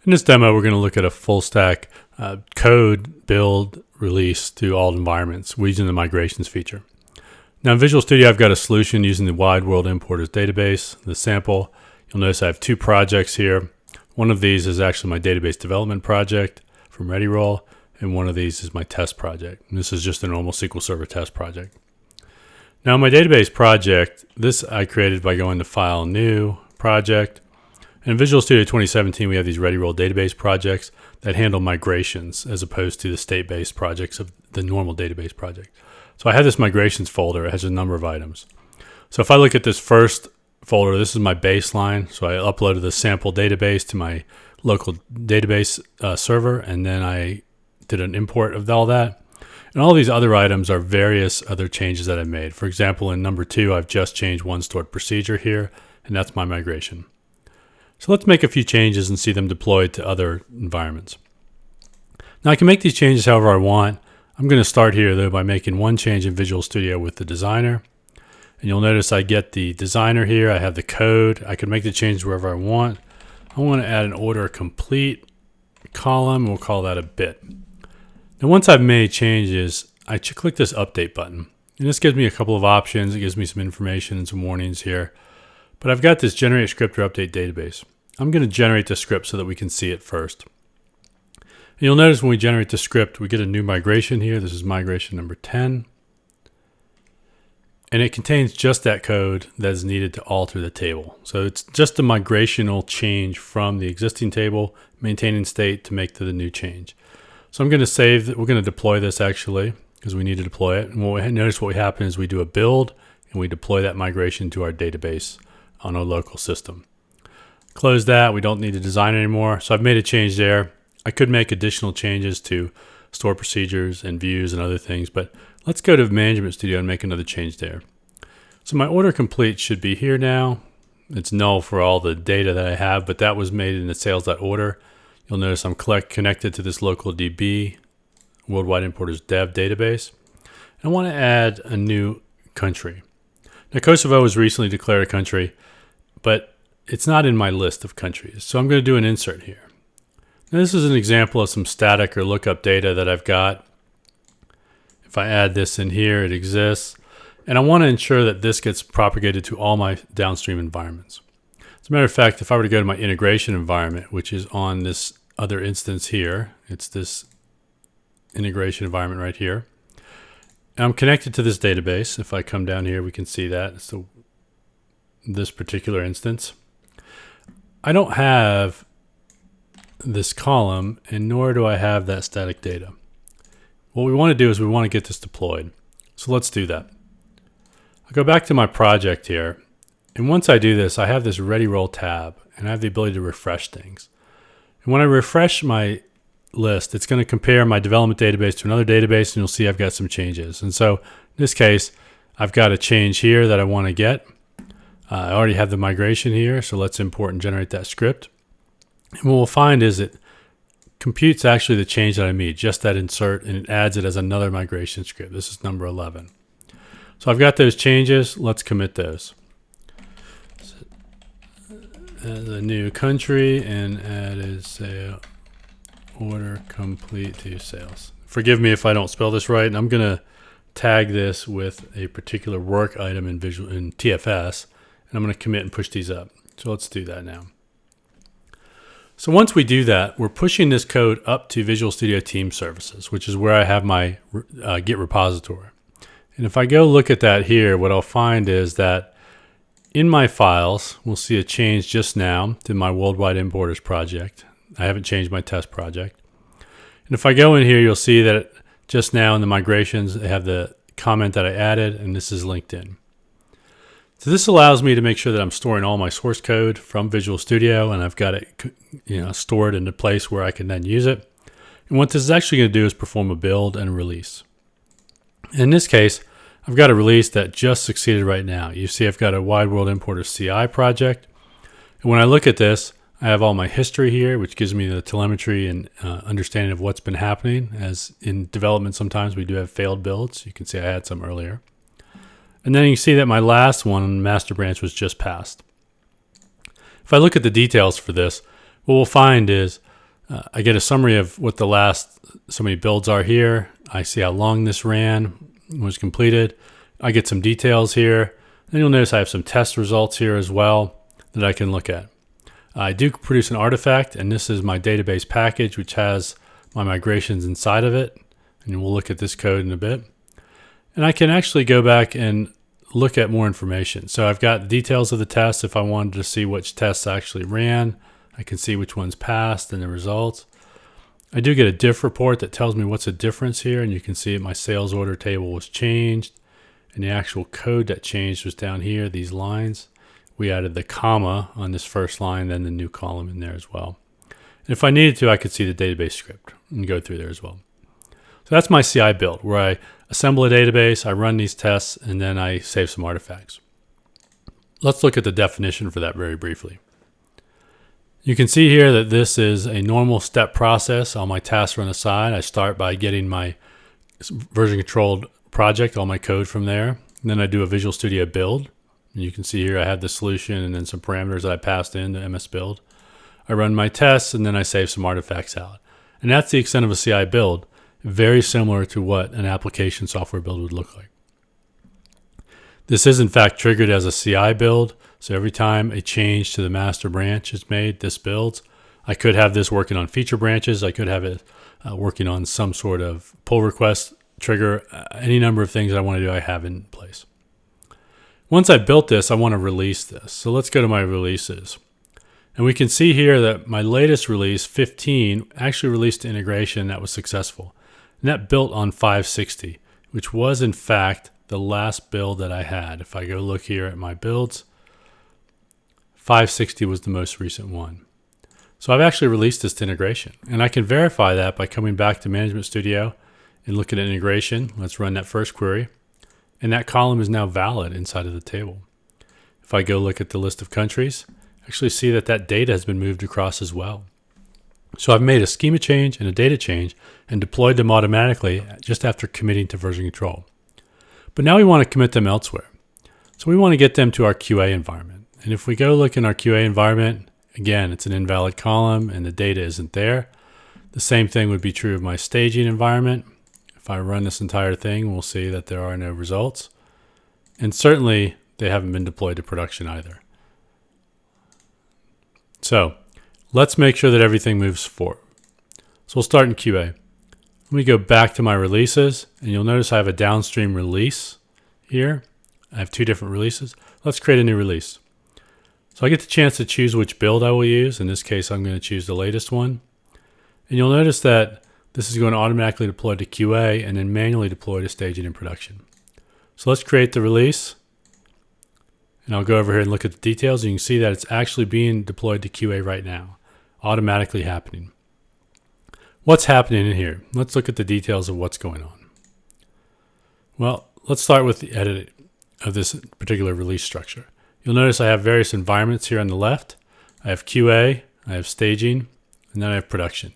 In this demo, we're going to look at a full stack code build release to all environments using the migrations feature. Now in Visual Studio, I've got a solution using the Wide World Importers database, the sample. You'll notice I have two projects here. One of these is actually my database development project from ReadyRoll, and one of these is my test project. And this is just a normal SQL Server test project. Now my database project, this I created by going to File, New, Project. In Visual Studio 2017, we have these ReadyRoll database projects that handle migrations as opposed to the state-based projects of the normal database project. So I have this migrations folder. It has a number of items. So if I look at this first folder, this is my baseline. So I uploaded the sample database to my local database server, and then I did an import of all that. And all these other items are various other changes that I made. For example, in number 2, I've just changed one stored procedure here, and that's my migration. So let's make a few changes and see them deployed to other environments. Now I can make these changes however I want. I'm going to start here though by making one change in Visual Studio with the designer. And you'll notice I get the designer here. I have the code. I can make the change wherever I want. I want to add an order complete column. We'll call that a bit. Now once I've made changes, I click this update button. And this gives me a couple of options. It gives me some information and some warnings here. But I've got this generate script or update database. I'm going to generate the script so that we can see it first. And you'll notice when we generate the script, we get a new migration here. This is migration number 10. And it contains just that code that is needed to alter the table. So it's just a migrational change from the existing table, maintaining state to make to the new change. So I'm going to save that. We're going to deploy this actually because we need to deploy it. And what happen is we do a build and we deploy that migration to our database on our local system. Close that. We don't need to design anymore. So I've made a change there. I could make additional changes to store procedures and views and other things, but let's go to Management Studio and make another change there. So my order complete should be here now. It's null for all the data that I have, but that was made in the sales.order. You'll notice I'm connected to this local DB, Worldwide Importers Dev database. And I want to add a new country. Now Kosovo was recently declared a country, but it's not in my list of countries. So I'm going to do an insert here. Now this is an example of some static or lookup data that I've got. If I add this in here, it exists. And I want to ensure that this gets propagated to all my downstream environments. As a matter of fact, if I were to go to my integration environment, which is on this other instance here, it's this integration environment right here. And I'm connected to this database. If I come down here, we can see that. So this particular instance. I don't have this column, and nor do I have that static data. What we want to do is we want to get this deployed. So let's do that. I'll go back to my project here. And once I do this, I have this ReadyRoll tab, and I have the ability to refresh things. And when I refresh my list, it's going to compare my development database to another database, and you'll see I've got some changes. And so in this case, I've got a change here that I want to get. I already have the migration here, so let's import and generate that script. And what we'll find is it computes actually the change that I made, just that insert, and it adds it as another migration script. This is number 11. So I've got those changes. Let's commit those. As a new country and add sale order complete to sales. Forgive me if I don't spell this right, and I'm going to tag this with a particular work item in TFS. And I'm going to commit and push these up. So let's do that now. So once we do that, we're pushing this code up to Visual Studio Team Services, which is where I have my Git repository. And if I go look at that here, what I'll find is that in my files, we'll see a change just now to my Worldwide Importers project. I haven't changed my test project. And if I go in here, you'll see that just now in the migrations, I have the comment that I added, and this is linked in. So this allows me to make sure that I'm storing all my source code from Visual Studio, and I've got it stored in a place where I can then use it. And what this is actually going to do is perform a build and a release. In this case, I've got a release that just succeeded right now. You see I've got a Wide World Importer CI project. And when I look at this, I have all my history here, which gives me the telemetry and understanding of what's been happening. As in development, sometimes we do have failed builds. You can see I had some earlier. And then you see that my last one, master branch, was just passed. If I look at the details for this, what we'll find is I get a summary of what the last so many builds are here. I see how long this ran, was completed. I get some details here. Then you'll notice I have some test results here as well that I can look at. I do produce an artifact, and this is my database package, which has my migrations inside of it. And we'll look at this code in a bit. And I can actually go back and look at more information. So I've got details of the tests. If I wanted to see which tests actually ran, I can see which ones passed and the results. I do get a diff report that tells me what's the difference here, and you can see my sales order table was changed, and the actual code that changed was down here, these lines. We added the comma on this first line, then the new column in there as well. And if I needed to, I could see the database script and go through there as well. So that's my CI build, where I assemble a database, I run these tests, and then I save some artifacts. Let's look at the definition for that very briefly. You can see here that this is a normal step process. All my tasks run aside. I start by getting my version controlled project, all my code from there. And then I do a Visual Studio build. And you can see here I have the solution and then some parameters that I passed in to MS build. I run my tests and then I save some artifacts out. And that's the extent of a CI build, very similar to what an application software build would look like. This is in fact triggered as a CI build. So every time a change to the master branch is made, this builds. I could have this working on feature branches. I could have it working on some sort of pull request trigger. Any number of things I want to do, I have in place. Once I've built this, I want to release this. So let's go to my releases. And we can see here that my latest release, 15, actually released an integration that was successful. And that built on 560, which was in fact the last build that I had. If I go look here at my builds, 560 was the most recent one. So I've actually released this to integration. And I can verify that by coming back to Management Studio and looking at integration. Let's run that first query. And that column is now valid inside of the table. If I go look at the list of countries, actually see that that data has been moved across as well. So I've made a schema change and a data change and deployed them automatically just after committing to version control. But now we want to commit them elsewhere. So we want to get them to our QA environment. And if we go look in our QA environment, again, it's an invalid column and the data isn't there. The same thing would be true of my staging environment. If I run this entire thing, we'll see that there are no results. And certainly they haven't been deployed to production either. So let's make sure that everything moves forward. So we'll start in QA. Let me go back to my releases, and you'll notice I have a downstream release here. I have two different releases. Let's create a new release. So I get the chance to choose which build I will use. In this case, I'm going to choose the latest one. And you'll notice that this is going to automatically deploy to QA and then manually deploy to staging and production. So let's create the release. And I'll go over here and look at the details. You can see that it's actually being deployed to QA right now, automatically happening. What's happening in here? Let's look at the details of what's going on. Well, let's start with the edit of this particular release structure. You'll notice I have various environments here on the left. I have QA, I have staging, and then I have production.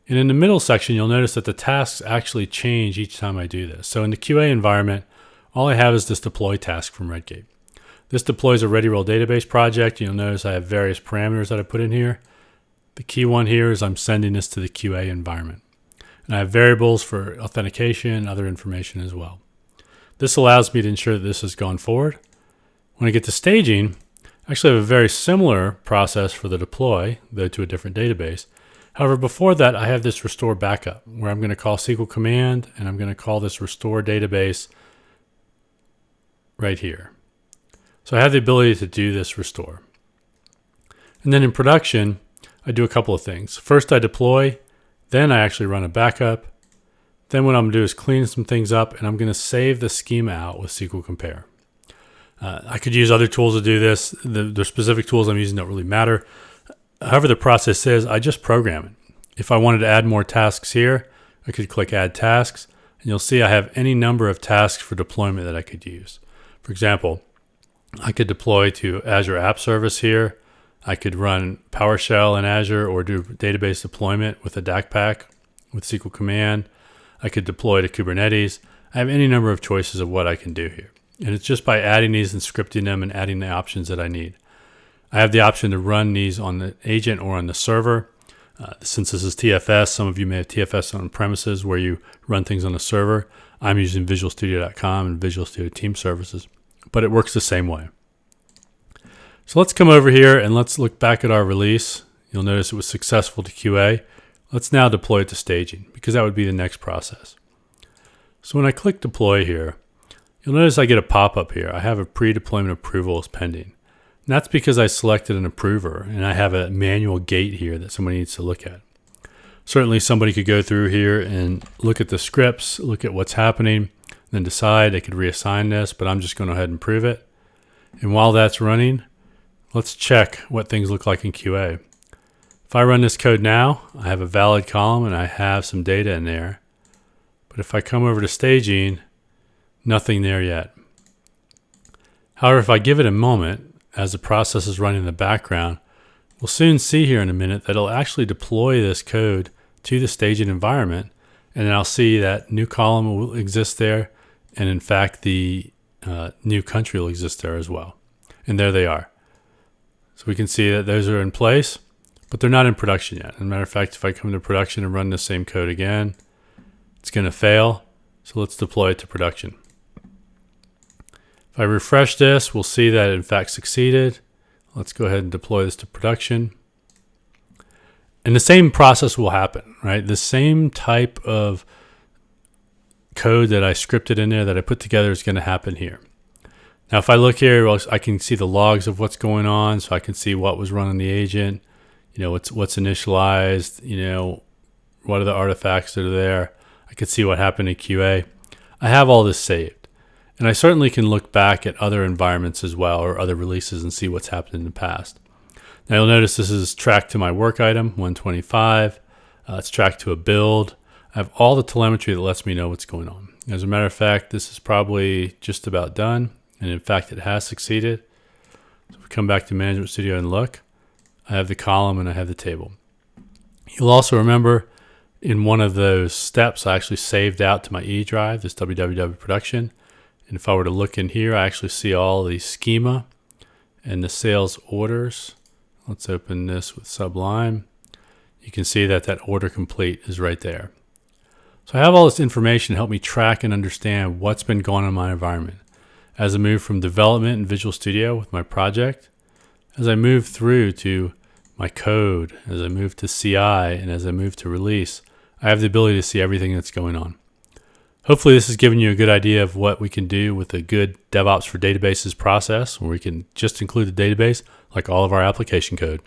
And in the middle section, you'll notice that the tasks actually change each time I do this. So in the QA environment, all I have is this deploy task from Redgate. This deploys a ReadyRoll database project. You'll notice I have various parameters that I put in here. The key one here is I'm sending this to the QA environment. And I have variables for authentication and other information as well. This allows me to ensure that this has gone forward. When I get to staging, I actually have a very similar process for the deploy, though to a different database. However, before that, I have this restore backup, where I'm going to call SQL command, and I'm going to call this restore database right here. So I have the ability to do this restore. And then in production, I do a couple of things. First, I deploy, then I actually run a backup. Then what I'm going to do is clean some things up, and I'm going to save the schema out with SQL compare. I could use other tools to do this. The specific tools I'm using don't really matter. However the process is, I just program it. If I wanted to add more tasks here, I could click Add Tasks, and you'll see I have any number of tasks for deployment that I could use. For example, I could deploy to Azure App Service here. I could run PowerShell in Azure or do database deployment with a DAC pack with SQL command. I could deploy to Kubernetes. I have any number of choices of what I can do here. And it's just by adding these and scripting them and adding the options that I need. I have the option to run these on the agent or on the server. Since this is TFS, some of you may have TFS on premises where you run things on a server. I'm using VisualStudio.com and Visual Studio Team Services, but it works the same way. So let's come over here and let's look back at our release. You'll notice it was successful to QA. Let's now deploy it to staging because that would be the next process. So when I click deploy here, you'll notice I get a pop-up here. I have a pre-deployment approval is pending. And that's because I selected an approver and I have a manual gate here that somebody needs to look at. Certainly somebody could go through here and look at the scripts, look at what's happening, then decide they could reassign this, but I'm just going to go ahead and prove it. And while that's running, let's check what things look like in QA. If I run this code now, I have a valid column and I have some data in there. But if I come over to staging, nothing there yet. However, if I give it a moment, as the process is running in the background, we'll soon see here in a minute that it'll actually deploy this code to the staging environment, and then I'll see that new column will exist there, and in fact the new country will exist there as well. And there they are. So we can see that those are in place, but they're not in production yet. As a matter of fact, if I come to production and run the same code again, it's going to fail. So let's deploy it to production. If I refresh this, we'll see that it in fact succeeded. Let's go ahead and deploy this to production. And the same process will happen, right? The same type of code that I scripted in there that I put together is going to happen here. Now, if I look here, I can see the logs of what's going on. So I can see what was running the agent, what's initialized, what are the artifacts that are there. I can see what happened in QA. I have all this saved. And I certainly can look back at other environments as well or other releases and see what's happened in the past. Now you'll notice this is tracked to my work item, 125. It's tracked to a build. I have all the telemetry that lets me know what's going on. As a matter of fact, this is probably just about done. And in fact, it has succeeded. So if we come back to Management Studio and look, I have the column and I have the table. You'll also remember in one of those steps, I actually saved out to my E drive, this www production. And if I were to look in here, I actually see all the schema and the sales orders. Let's open this with Sublime. You can see that that order complete is right there. So I have all this information to help me track and understand what's been going on in my environment. As I move from development in Visual Studio with my project, as I move through to my code, as I move to CI, and as I move to release, I have the ability to see everything that's going on. Hopefully this has given you a good idea of what we can do with a good DevOps for databases process, where we can just include the database like all of our application code.